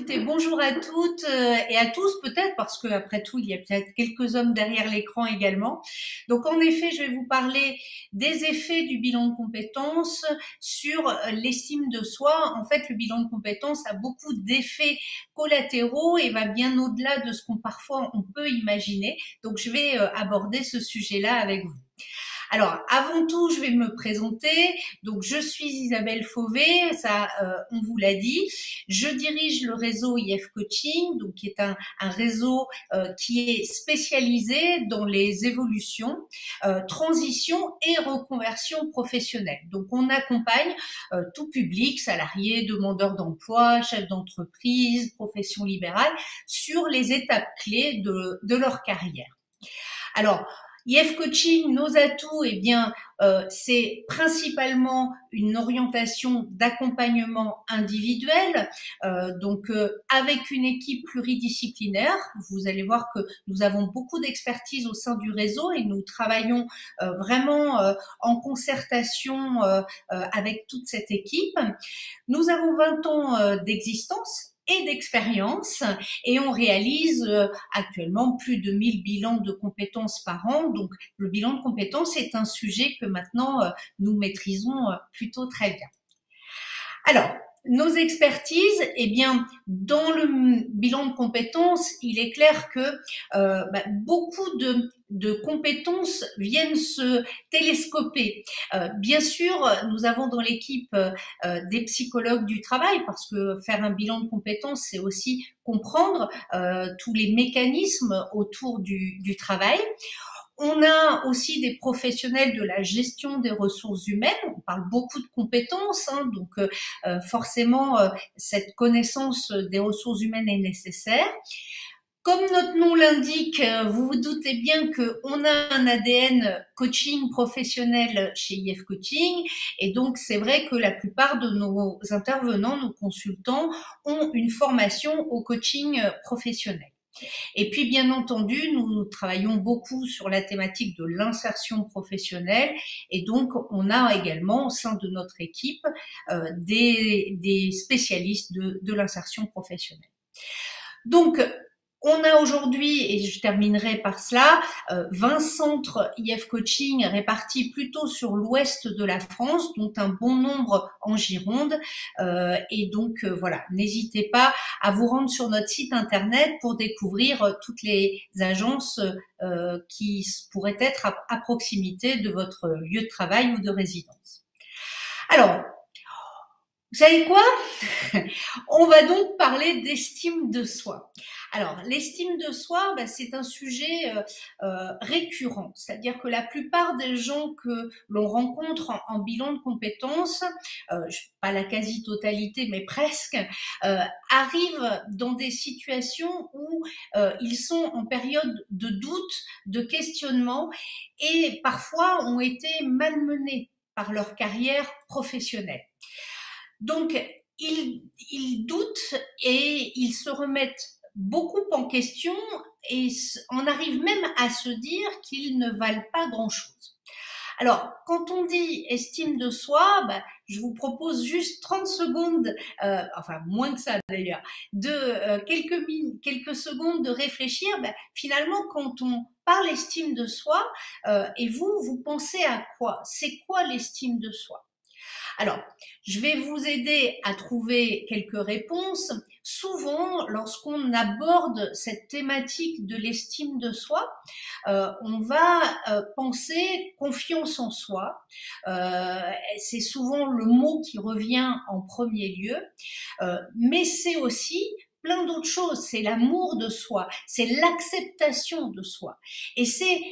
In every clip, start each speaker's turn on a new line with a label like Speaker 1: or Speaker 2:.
Speaker 1: écoutez, bonjour à toutes et à tous peut-être, parce qu'après tout, il y a peut-être quelques hommes derrière l'écran également. Donc en effet, je vais vous parler des effets du bilan de compétences sur l'estime de soi. En fait, le bilan de compétences a beaucoup d'effets collatéraux et va bien au-delà de ce qu'on parfois on peut imaginer. Donc je vais aborder ce sujet-là avec vous. Alors, avant tout, je vais me présenter. Donc, je suis Isabelle Fauvet, ça, on vous l'a dit. Je dirige le réseau IF Coaching, donc qui est un réseau qui est spécialisé dans les évolutions, transition et reconversion professionnelle. Donc, on accompagne tout public, salariés, demandeurs d'emploi, chefs d'entreprise, profession libérale, sur les étapes clés de leur carrière. Alors, IF Coaching, nos atouts, eh bien, c'est principalement une orientation d'accompagnement individuel, avec une équipe pluridisciplinaire. Vous allez voir que nous avons beaucoup d'expertise au sein du réseau et nous travaillons vraiment en concertation avec toute cette équipe. Nous avons 20 ans d'existence et d'expérience et on réalise actuellement plus de 1000 bilans de compétences par an. Donc le bilan de compétences est un sujet que maintenant nous maîtrisons plutôt très bien. Alors, nos expertises, eh bien, dans le bilan de compétences, il est clair que beaucoup de compétences viennent se télescoper. Bien sûr, nous avons dans l'équipe des psychologues du travail, parce que faire un bilan de compétences, c'est aussi comprendre tous les mécanismes autour du travail. On a aussi des professionnels de la gestion des ressources humaines. On parle beaucoup de compétences, donc forcément, cette connaissance des ressources humaines est nécessaire. Comme notre nom l'indique, vous vous doutez bien qu'on a un ADN coaching professionnel chez IF Coaching, et donc c'est vrai que la plupart de nos intervenants, nos consultants, ont une formation au coaching professionnel. Et puis, bien entendu, nous travaillons beaucoup sur la thématique de l'insertion professionnelle et donc on a également au sein de notre équipe des spécialistes de l'insertion professionnelle. Donc, on a aujourd'hui, et je terminerai par cela, 20 centres IF Coaching répartis plutôt sur l'ouest de la France, dont un bon nombre en Gironde. Et donc, voilà, n'hésitez pas à vous rendre sur notre site internet pour découvrir toutes les agences qui pourraient être à proximité de votre lieu de travail ou de résidence. Alors, vous savez quoi? On va donc parler d'estime de soi. Alors, l'estime de soi, c'est un sujet récurrent. C'est-à-dire que la plupart des gens que l'on rencontre en bilan de compétences, pas la quasi-totalité, mais presque, arrivent dans des situations où ils sont en période de doute, de questionnement et parfois ont été malmenés par leur carrière professionnelle. Donc, ils doutent et ils se remettent beaucoup en question et en arrivent même à se dire qu'ils ne valent pas grand-chose. Alors, quand on dit estime de soi, je vous propose juste 30 secondes, enfin moins que ça d'ailleurs, de quelques secondes de réfléchir. Finalement, quand on parle estime de soi, et vous pensez à quoi? C'est quoi l'estime de soi? Alors, je vais vous aider à trouver quelques réponses. Souvent, lorsqu'on aborde cette thématique de l'estime de soi, on va penser confiance en soi. C'est souvent le mot qui revient en premier lieu, mais c'est aussi plein d'autres choses. C'est l'amour de soi, c'est l'acceptation de soi. Et c'est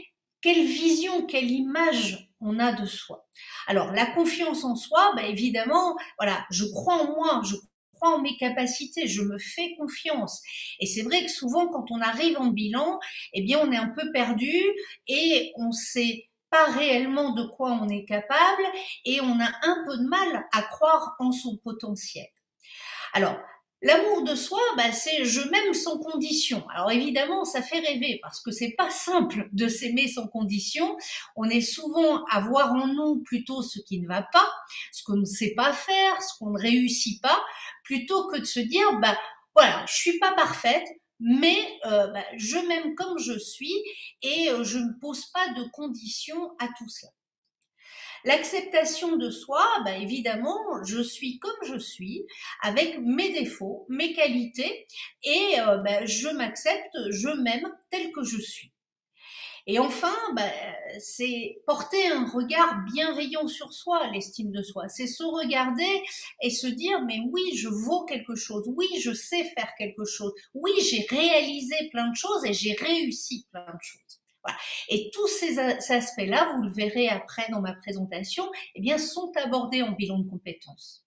Speaker 1: quelle vision, quelle image on a de soi. Alors, la confiance en soi, évidemment, voilà, je crois en moi, je crois en mes capacités, je me fais confiance. Et c'est vrai que souvent, quand on arrive en bilan, eh bien, on est un peu perdu et on sait pas réellement de quoi on est capable et on a un peu de mal à croire en son potentiel. Alors, l'amour de soi, c'est je m'aime sans condition. Alors évidemment, ça fait rêver parce que c'est pas simple de s'aimer sans condition. On est souvent à voir en nous plutôt ce qui ne va pas, ce qu'on ne sait pas faire, ce qu'on ne réussit pas, plutôt que de se dire, voilà, je suis pas parfaite, mais je m'aime comme je suis et je ne pose pas de conditions à tout cela. L'acceptation de soi, évidemment, je suis comme je suis, avec mes défauts, mes qualités, et je m'accepte, je m'aime tel que je suis. Et enfin, c'est porter un regard bienveillant sur soi, l'estime de soi. C'est se regarder et se dire, mais oui, je vaux quelque chose. Oui, je sais faire quelque chose. Oui, j'ai réalisé plein de choses et j'ai réussi plein de choses. Voilà. Et tous ces aspects-là, vous le verrez après dans ma présentation, eh bien, sont abordés en bilan de compétences.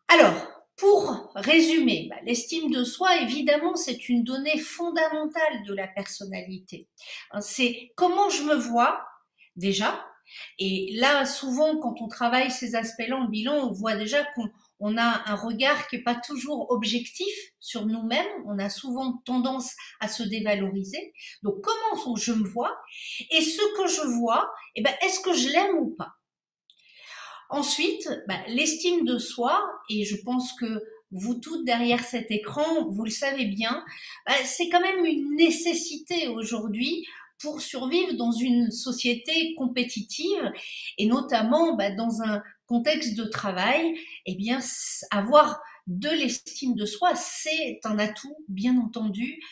Speaker 1: Alors, pour résumer, l'estime de soi, évidemment, c'est une donnée fondamentale de la personnalité. C'est comment je me vois, déjà. Et là, souvent, quand on travaille ces aspects-là en bilan, on voit déjà qu'on a un regard qui n'est pas toujours objectif sur nous-mêmes. On a souvent tendance à se dévaloriser. Donc, comment je me vois? Et ce que je vois, est-ce que je l'aime ou pas? Ensuite, l'estime de soi, et je pense que vous toutes derrière cet écran, vous le savez bien, c'est quand même une nécessité aujourd'hui pour survivre dans une société compétitive et notamment dans un contexte de travail. Eh bien, avoir de l'estime de soi, c'est un atout, bien entendu,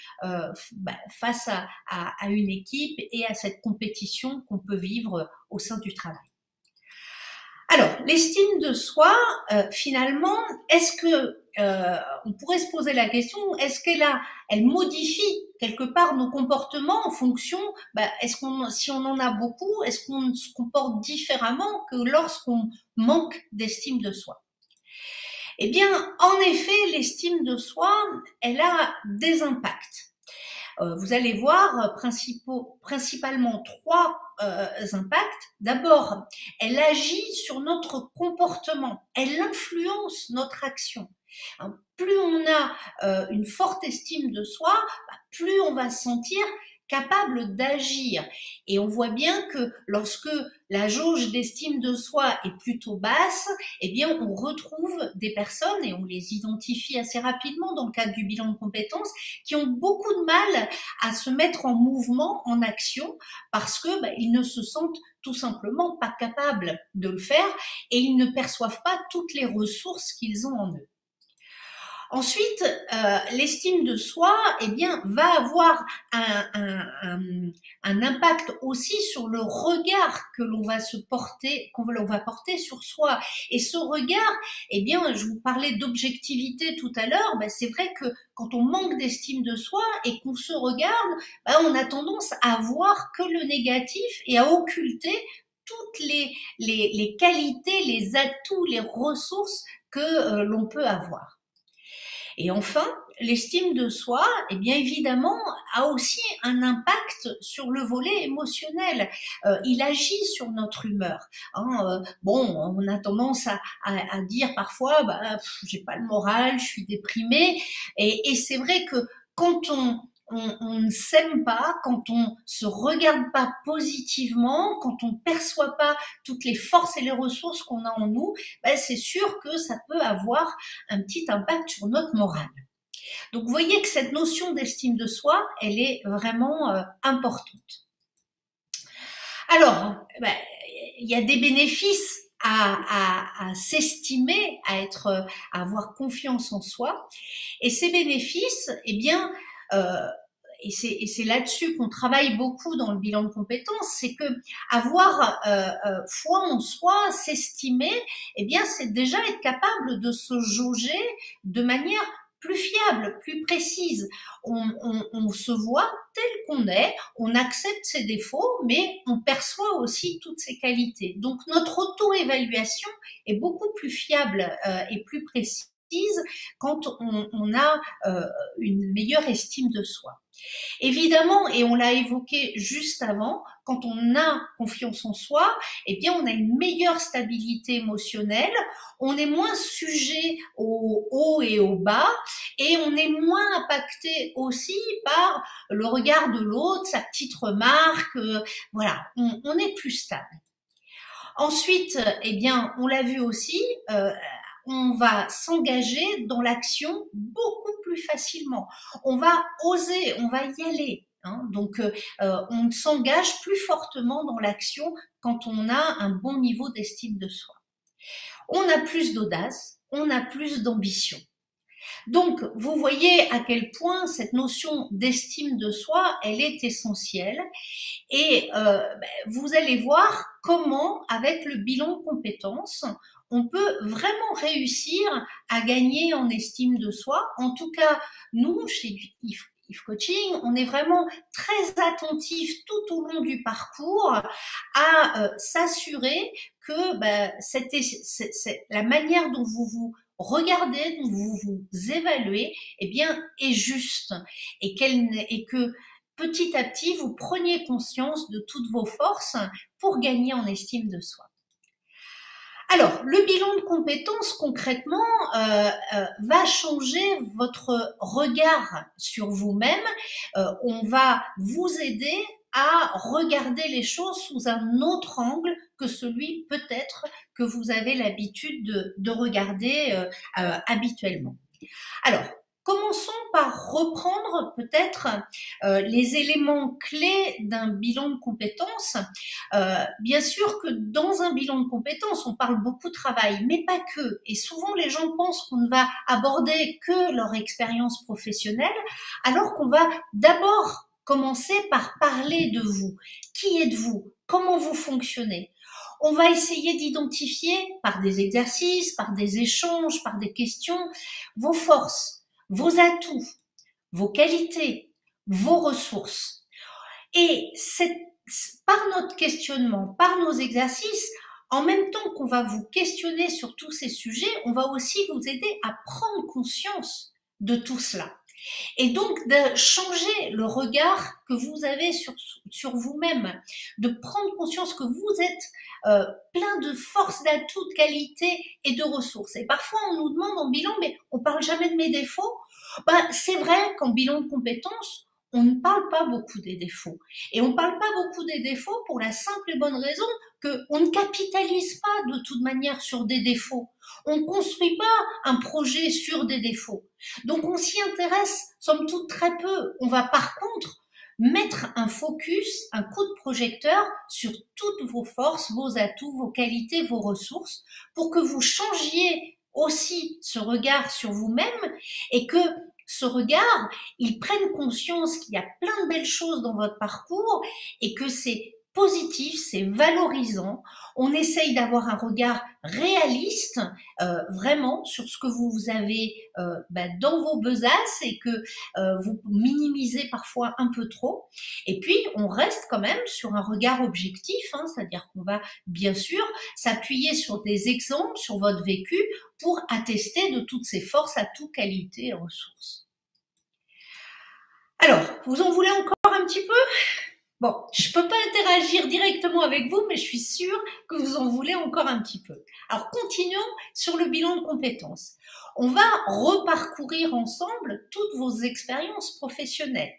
Speaker 1: face à une équipe et à cette compétition qu'on peut vivre au sein du travail. Alors, l'estime de soi, finalement, est-ce que on pourrait se poser la question, est-ce elle modifie quelque part nos comportements en fonction, si on en a beaucoup, est-ce qu'on se comporte différemment que lorsqu'on manque d'estime de soi? Eh bien, en effet, l'estime de soi, elle a des impacts. Vous allez voir principalement trois impacts. D'abord, elle agit sur notre comportement, elle influence notre action. Plus on a une forte estime de soi, plus on va se sentir capable d'agir. Et on voit bien que lorsque la jauge d'estime de soi est plutôt basse, eh bien, on retrouve des personnes, et on les identifie assez rapidement dans le cadre du bilan de compétences, qui ont beaucoup de mal à se mettre en mouvement, en action, parce que ils ne se sentent tout simplement pas capables de le faire et ils ne perçoivent pas toutes les ressources qu'ils ont en eux. Ensuite, l'estime de soi, va avoir un impact aussi sur le regard que l'on va porter sur soi. Et ce regard, je vous parlais d'objectivité tout à l'heure, c'est vrai que quand on manque d'estime de soi et qu'on se regarde, on a tendance à voir que le négatif et à occulter toutes les qualités, les atouts, les ressources que l'on peut avoir. Et enfin, l'estime de soi, évidemment, a aussi un impact sur le volet émotionnel. Il agit sur notre humeur. On a tendance à dire parfois, j'ai pas le moral, je suis déprimée. Et c'est vrai que quand on ne s'aime pas, quand on se regarde pas positivement, quand on perçoit pas toutes les forces et les ressources qu'on a en nous, c'est sûr que ça peut avoir un petit impact sur notre morale. Donc, vous voyez que cette notion d'estime de soi, elle est vraiment importante. Alors, il y a des bénéfices à s'estimer, à avoir confiance en soi. Et ces bénéfices, et c'est là-dessus qu'on travaille beaucoup dans le bilan de compétences, c'est que avoir foi en soi, s'estimer, c'est déjà être capable de se jauger de manière plus fiable, plus précise. On se voit tel qu'on est, on accepte ses défauts, mais on perçoit aussi toutes ses qualités. Donc notre auto-évaluation est beaucoup plus fiable et plus précise quand on a une meilleure estime de soi. Évidemment, et on l'a évoqué juste avant, quand on a confiance en soi, on a une meilleure stabilité émotionnelle, on est moins sujet aux hauts et aux bas, et on est moins impacté aussi par le regard de l'autre, sa petite remarque, voilà, on est plus stable. Ensuite, on l'a vu aussi, on va s'engager dans l'action beaucoup plus facilement. On va oser, on va y aller. Hein. Donc, on s'engage plus fortement dans l'action quand on a un bon niveau d'estime de soi. On a plus d'audace, on a plus d'ambition. Donc, vous voyez à quel point cette notion d'estime de soi, elle est essentielle. Et vous allez voir comment, avec le bilan de compétences, on peut vraiment réussir à gagner en estime de soi. En tout cas, nous, chez If Coaching, on est vraiment très attentif tout au long du parcours à s'assurer que la manière dont vous vous regardez, dont vous vous évaluez, eh bien, est juste et que petit à petit, vous preniez conscience de toutes vos forces pour gagner en estime de soi. Alors, le bilan de compétences, concrètement, va changer votre regard sur vous-même. On va vous aider à regarder les choses sous un autre angle que celui peut-être que vous avez l'habitude de regarder habituellement. Alors, commençons par reprendre peut-être les éléments clés d'un bilan de compétences. Bien sûr que dans un bilan de compétences, on parle beaucoup de travail, mais pas que. Et souvent, les gens pensent qu'on ne va aborder que leur expérience professionnelle, alors qu'on va d'abord commencer par parler de vous. Qui êtes-vous? Comment vous fonctionnez? On va essayer d'identifier par des exercices, par des échanges, par des questions, vos forces, vos atouts, vos qualités, vos ressources. Et par notre questionnement, par nos exercices, en même temps qu'on va vous questionner sur tous ces sujets, on va aussi vous aider à prendre conscience de tout cela. Et donc de changer le regard que vous avez sur vous-même, de prendre conscience que vous êtes plein de forces, d'atouts, de qualités et de ressources. Et parfois on nous demande en bilan, mais on parle jamais de mes défauts. C'est vrai qu'en bilan de compétences, on ne parle pas beaucoup des défauts. Et on ne parle pas beaucoup des défauts pour la simple et bonne raison qu'on ne capitalise pas de toute manière sur des défauts. On ne construit pas un projet sur des défauts. Donc on s'y intéresse, somme toute, très peu. On va par contre mettre un focus, un coup de projecteur sur toutes vos forces, vos atouts, vos qualités, vos ressources, pour que vous changiez aussi ce regard sur vous-même et que ce regard, il prenne conscience qu'il y a plein de belles choses dans votre parcours et que c'est positif, c'est valorisant. On essaye d'avoir un regard réaliste, vraiment, sur ce que vous avez dans vos besaces et que vous minimisez parfois un peu trop. Et puis, on reste quand même sur un regard objectif, hein, c'est-à-dire qu'on va bien sûr s'appuyer sur des exemples, sur votre vécu, pour attester de toutes ces forces, atouts, qualités et ressources. Alors, vous en voulez encore un petit peu ? Bon, je ne peux pas interagir directement avec vous, mais je suis sûre que vous en voulez encore un petit peu. Alors, continuons sur le bilan de compétences. On va reparcourir ensemble toutes vos expériences professionnelles.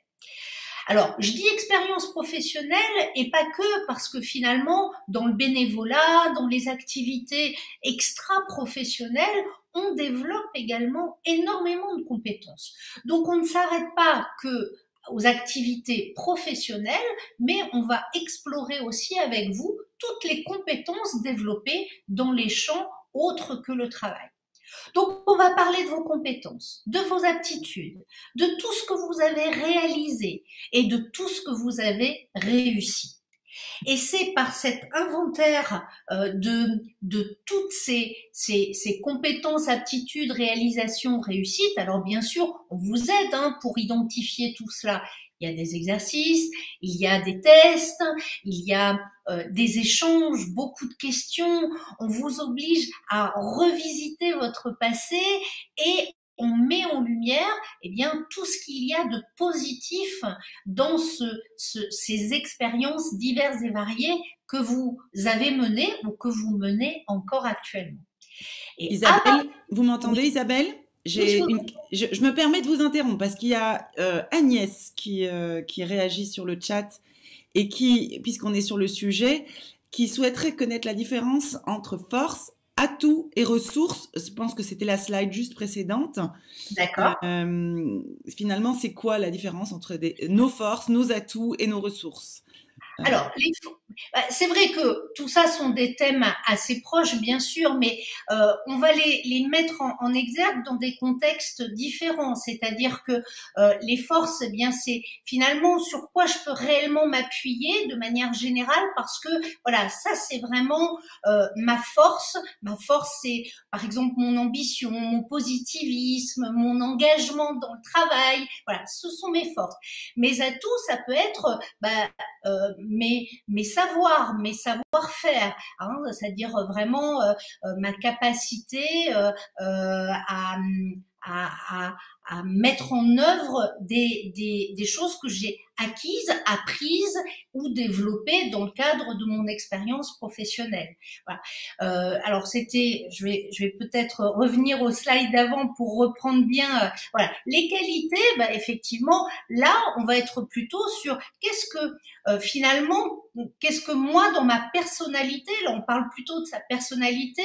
Speaker 1: Alors, je dis expérience professionnelle et pas que parce que finalement, dans le bénévolat, dans les activités extra-professionnelles, on développe également énormément de compétences. Donc, on ne s'arrête pas que aux activités professionnelles, mais on va explorer aussi avec vous toutes les compétences développées dans les champs autres que le travail. Donc, on va parler de vos compétences, de vos aptitudes, de tout ce que vous avez réalisé et de tout ce que vous avez réussi. Et c'est par cet inventaire de toutes ces compétences, aptitudes, réalisations, réussites. Alors bien sûr, on vous aide pour identifier tout cela. Il y a des exercices, il y a des tests, il y a des échanges, beaucoup de questions. On vous oblige à revisiter votre passé et on met en lumière tout ce qu'il y a de positif dans ces expériences diverses et variées que vous avez menées ou que vous menez encore actuellement.
Speaker 2: Et Isabelle, vous m'entendez, oui. Isabelle ? Je me permets de vous interrompre parce qu'il y a Agnès qui réagit sur le chat et qui, puisqu'on est sur le sujet, qui souhaiterait connaître la différence entre force, atouts et ressources. Je pense que c'était la slide juste précédente.
Speaker 1: D'accord.
Speaker 2: Finalement, c'est quoi la différence entre nos forces, nos atouts et nos ressources?
Speaker 1: Alors, c'est vrai que tout ça sont des thèmes assez proches, bien sûr, mais on va les mettre en exergue dans des contextes différents. C'est-à-dire que les forces, eh bien, c'est finalement sur quoi je peux réellement m'appuyer de manière générale, parce que voilà, ça c'est vraiment ma force. Ma force, c'est par exemple mon ambition, mon positivisme, mon engagement dans le travail. Voilà, ce sont mes forces. Mes atouts, ça peut être mes savoirs, mes savoir-faire, hein, c'est-à-dire vraiment ma capacité à, à mettre en œuvre des choses que j'ai acquises, apprises ou développées dans le cadre de mon expérience professionnelle. Voilà. Alors c'était, je vais peut-être revenir au slide d'avant pour reprendre bien. Voilà, les qualités, bah, effectivement, là, on va être plutôt sur qu'est-ce que finalement, qu'est-ce que moi, dans ma personnalité, là on parle plutôt de sa personnalité,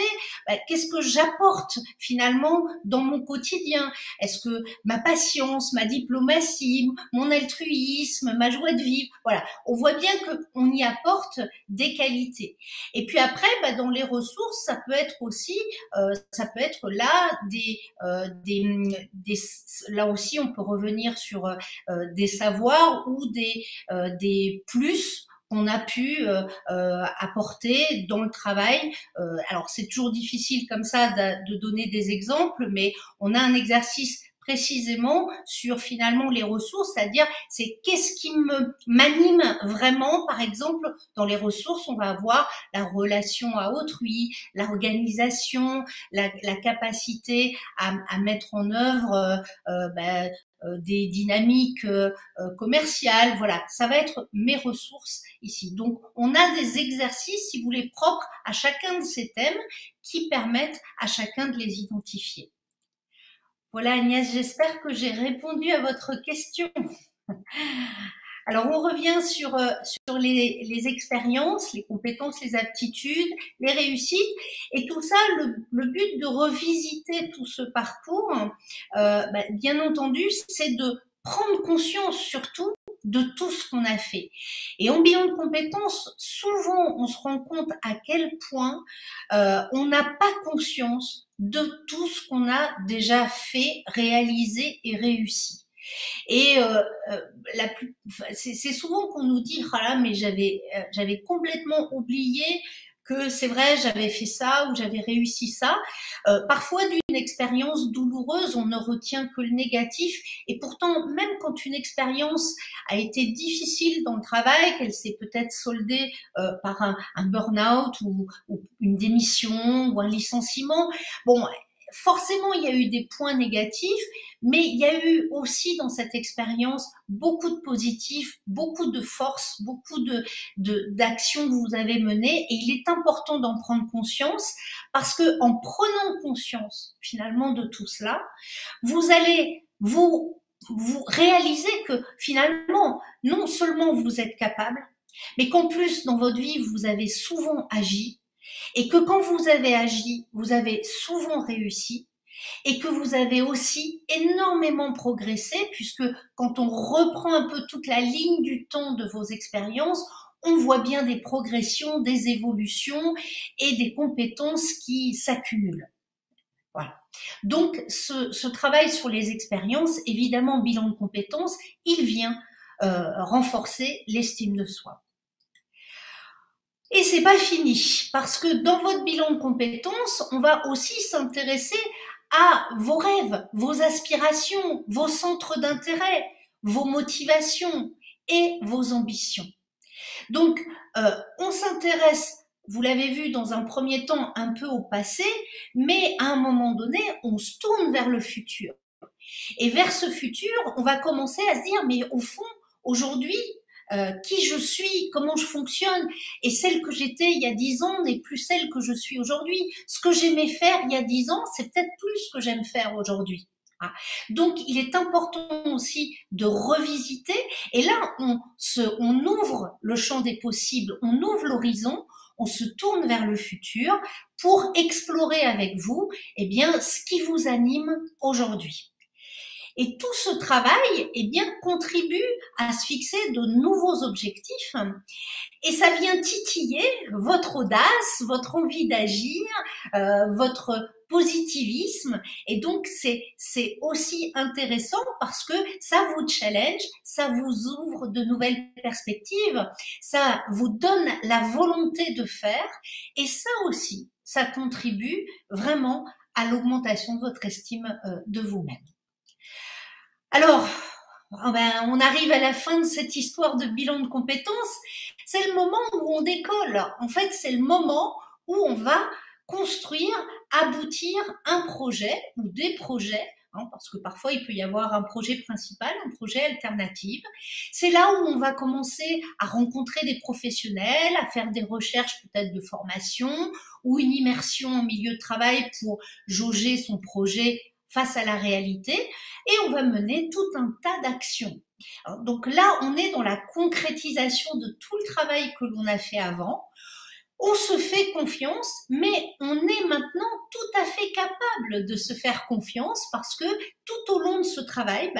Speaker 1: qu'est-ce que j'apporte finalement dans mon quotidien? Est-ce que ma patience, ma diplomatie, mon altruisme, ma joie de vivre, voilà, on voit bien qu'on y apporte des qualités. Et puis après, dans les ressources, ça peut être aussi, ça peut être là là aussi on peut revenir sur des savoirs ou des plus qu'on a pu apporter dans le travail. Alors c'est toujours difficile comme ça de donner des exemples, mais on a un exercice précisément sur finalement les ressources, c'est-à-dire c'est qu'est-ce qui m'anime vraiment. Par exemple, dans les ressources, on va avoir la relation à autrui, l'organisation, la capacité à mettre en œuvre des dynamiques commerciales. Voilà, ça va être mes ressources ici. Donc, on a des exercices, si vous voulez, propres à chacun de ces thèmes qui permettent à chacun de les identifier. Voilà Agnès, j'espère que j'ai répondu à votre question. Alors on revient sur les expériences, les compétences, les aptitudes, les réussites et tout ça, le but de revisiter tout ce parcours, bien entendu, c'est de prendre conscience surtout de tout ce qu'on a fait. Et en bilan de compétences, souvent on se rend compte à quel point on n'a pas conscience de tout ce qu'on a déjà fait, réalisé et réussi. Et c'est souvent qu'on nous dit ah là mais j'avais complètement oublié que c'est vrai j'avais fait ça ou j'avais réussi ça. Parfois d'une expérience douloureuse on ne retient que le négatif et pourtant même quand une expérience a été difficile dans le travail, qu'elle s'est peut-être soldée par un burn-out ou une démission ou un licenciement, bon forcément, il y a eu des points négatifs, mais il y a eu aussi dans cette expérience beaucoup de positifs, beaucoup de force, beaucoup d'actions que vous avez menées. Et il est important d'en prendre conscience parce que en prenant conscience finalement de tout cela, vous allez vous réaliser que finalement, non seulement vous êtes capable, mais qu'en plus dans votre vie vous avez souvent agi. Et que quand vous avez agi, vous avez souvent réussi et que vous avez aussi énormément progressé puisque quand on reprend un peu toute la ligne du temps de vos expériences, on voit bien des progressions, des évolutions et des compétences qui s'accumulent. Voilà. Donc, ce travail sur les expériences, évidemment, bilan de compétences, il vient renforcer l'estime de soi. Et c'est pas fini, parce que dans votre bilan de compétences, on va aussi s'intéresser à vos rêves, vos aspirations, vos centres d'intérêt, vos motivations et vos ambitions. Donc, on s'intéresse, vous l'avez vu dans un premier temps, un peu au passé, mais à un moment donné, on se tourne vers le futur. Et vers ce futur, on va commencer à se dire, mais au fond, aujourd'hui, qui je suis, comment je fonctionne, et celle que j'étais il y a 10 ans n'est plus celle que je suis aujourd'hui. Ce que j'aimais faire il y a 10 ans, c'est peut-être plus ce que j'aime faire aujourd'hui. Donc, il est important aussi de revisiter, et là, on ouvre le champ des possibles, on ouvre l'horizon, on se tourne vers le futur pour explorer avec vous, eh bien, ce qui vous anime aujourd'hui. Et tout ce travail, eh bien, contribue à se fixer de nouveaux objectifs et ça vient titiller votre audace, votre envie d'agir, votre positivisme. Et donc, c'est aussi intéressant parce que ça vous challenge, ça vous ouvre de nouvelles perspectives, ça vous donne la volonté de faire et ça aussi, ça contribue vraiment à l'augmentation de votre estime de vous-même. Alors, on arrive à la fin de cette histoire de bilan de compétences. C'est le moment où on décolle. En fait, c'est le moment où on va construire, aboutir un projet ou des projets, parce que parfois il peut y avoir un projet principal, un projet alternatif. C'est là où on va commencer à rencontrer des professionnels, à faire des recherches peut-être de formation ou une immersion en milieu de travail pour jauger son projet face à la réalité, et on va mener tout un tas d'actions. Donc là, on est dans la concrétisation de tout le travail que l'on a fait avant. On se fait confiance, mais on est maintenant tout à fait capable de se faire confiance parce que tout au long de ce travail,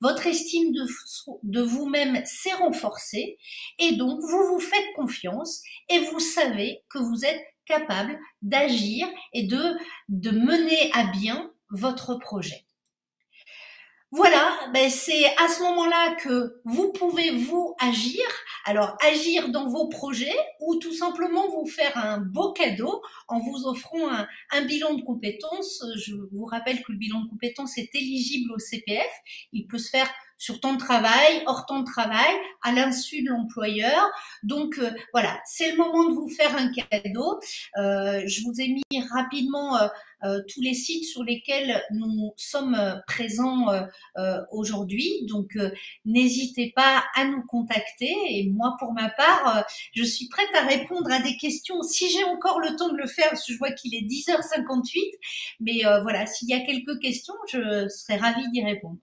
Speaker 1: votre estime de vous-même s'est renforcée et donc vous vous faites confiance et vous savez que vous êtes capable d'agir et de mener à bien votre projet. Voilà, c'est à ce moment-là que vous pouvez vous agir. Alors agir dans vos projets ou tout simplement vous faire un beau cadeau en vous offrant un bilan de compétences. Je vous rappelle que le bilan de compétences est éligible au CPF. Il peut se faire sur temps de travail, hors temps de travail, à l'insu de l'employeur. Donc voilà, c'est le moment de vous faire un cadeau. Je vous ai mis rapidement tous les sites sur lesquels nous sommes présents aujourd'hui. Donc n'hésitez pas à nous contacter. Et moi, pour ma part, je suis prête à répondre à des questions si j'ai encore le temps de le faire, parce que je vois qu'il est 10h58. Mais voilà, s'il y a quelques questions, je serais ravie d'y répondre.